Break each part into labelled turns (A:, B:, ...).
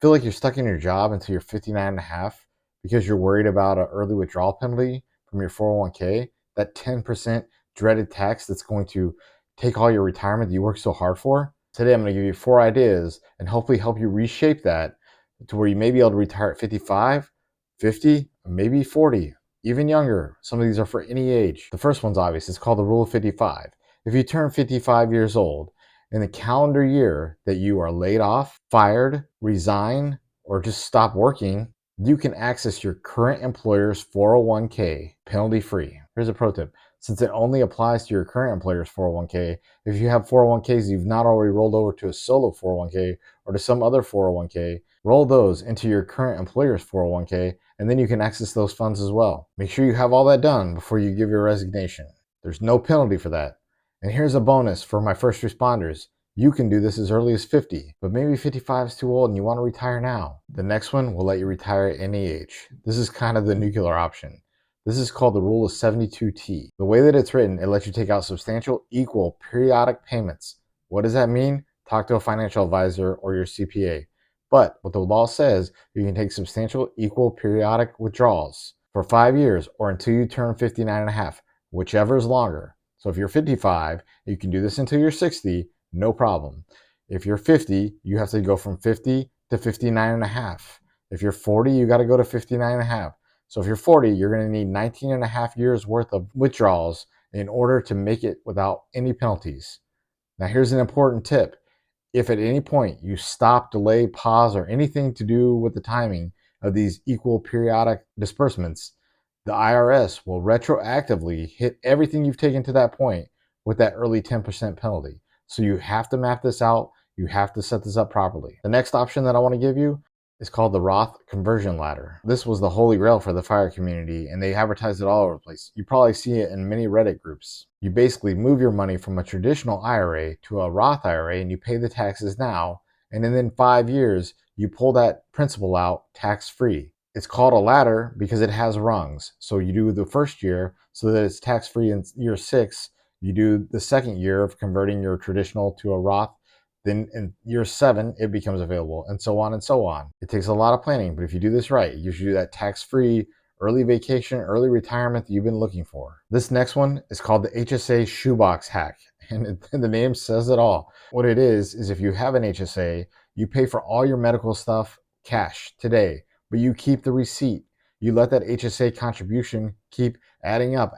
A: Feel like you're stuck in your job until you're 59 and a half because you're worried about an early withdrawal penalty from your 401k, that 10% dreaded tax that's going to take all your retirement that you worked so hard for? Today, I'm going to give you 4 ideas and hopefully help you reshape that to where you may be able to retire at 55, 50, maybe 40, even younger. Some of these are for any age. The first one's obvious. It's called the rule of 55. If you turn 55 years old, in the calendar year that you are laid off, fired, resign, or just stop working, you can access your current employer's 401k penalty free. Here's a pro tip. Since it only applies to your current employer's 401k, if you have 401ks you've not already rolled over to a solo 401k or to some other 401k, roll those into your current employer's 401k, and then you can access those funds as well. Make sure you have all that done before you give your resignation. There's no penalty for that. And here's a bonus for my first responders. You can do this as early as 50, but maybe 55 is too old and you want to retire now. The next one will let you retire at any age. This is kind of the nuclear option. This is called the rule of 72T. The way that it's written, it lets you take out substantial equal periodic payments. What does that mean? Talk to a financial advisor or your CPA. But what the law says, you can take substantial equal periodic withdrawals for 5 years or until you turn 59 and a half, whichever is longer. So if you're 55, you can do this until you're 60, no problem. If you're 50, you have to go from 50 to 59 and a half. If you're 40, you got to go to 59 and a half. So if you're 40, you're going to need 19 and a half years worth of withdrawals in order to make it without any penalties. Now here's an important tip. If at any point you stop, delay, pause, or anything to do with the timing of these equal periodic disbursements, the IRS will retroactively hit everything you've taken to that point with that early 10% penalty. So you have to map this out. You have to set this up properly. The next option that I want to give you is called the Roth Conversion Ladder. This was the holy grail for the FIRE community, and they advertised it all over the place. You probably see it in many Reddit groups. You basically move your money from a traditional IRA to a Roth IRA, and you pay the taxes now, and then 5 years, you pull that principal out tax-free. It's called a ladder because it has rungs. So you do the first year so that it's tax-free in year 6. You do the second year of converting your traditional to a Roth. Then in year 7, it becomes available, and so on and so on. It takes a lot of planning, but if you do this right, you should do that tax-free early vacation, early retirement that you've been looking for. This next one is called the HSA Shoebox hack, and the name says it all. What it is if you have an HSA, you pay for all your medical stuff cash today, but you keep the receipt. You let that HSA contribution keep adding up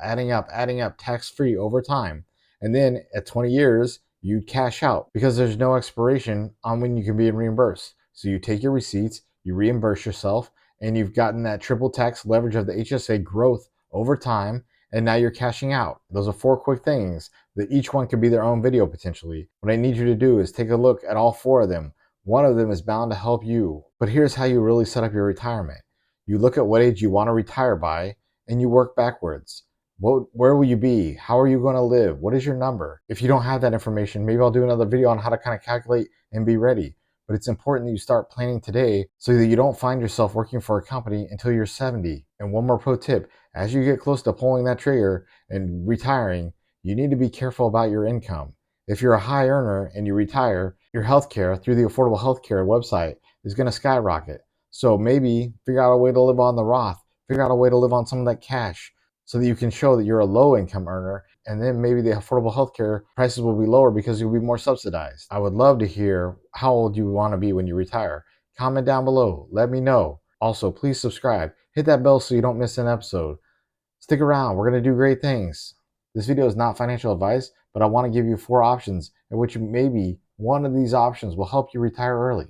A: tax-free over time. And then at 20 years, you cash out because there's no expiration on when you can be reimbursed. So you take your receipts, you reimburse yourself, and you've gotten that triple tax leverage of the HSA growth over time, and now you're cashing out. Those are 4 quick things that each one could be their own video potentially. What I need you to do is take a look at all 4 of them. One of them is bound to help you. But here's how you really set up your retirement. You look at what age you want to retire by, and you work backwards. Where will you be? How are you going to live? What is your number? If you don't have that information, maybe I'll do another video on how to kind of calculate and be ready. But it's important that you start planning today so that you don't find yourself working for a company until you're 70. And one more pro tip, as you get close to pulling that trigger and retiring, you need to be careful about your income. If you're a high earner and you retire, your healthcare through the Affordable Healthcare website is going to skyrocket. So maybe figure out a way to live on the Roth, figure out a way to live on some of that cash so that you can show that you're a low income earner, and then maybe the affordable healthcare prices will be lower because you'll be more subsidized. I would love to hear how old you want to be when you retire. Comment down below, let me know. Also, please subscribe, hit that bell so you don't miss an episode. Stick around, we're going to do great things. This video is not financial advice, but I want to give you 4 options in which maybe one of these options will help you retire early.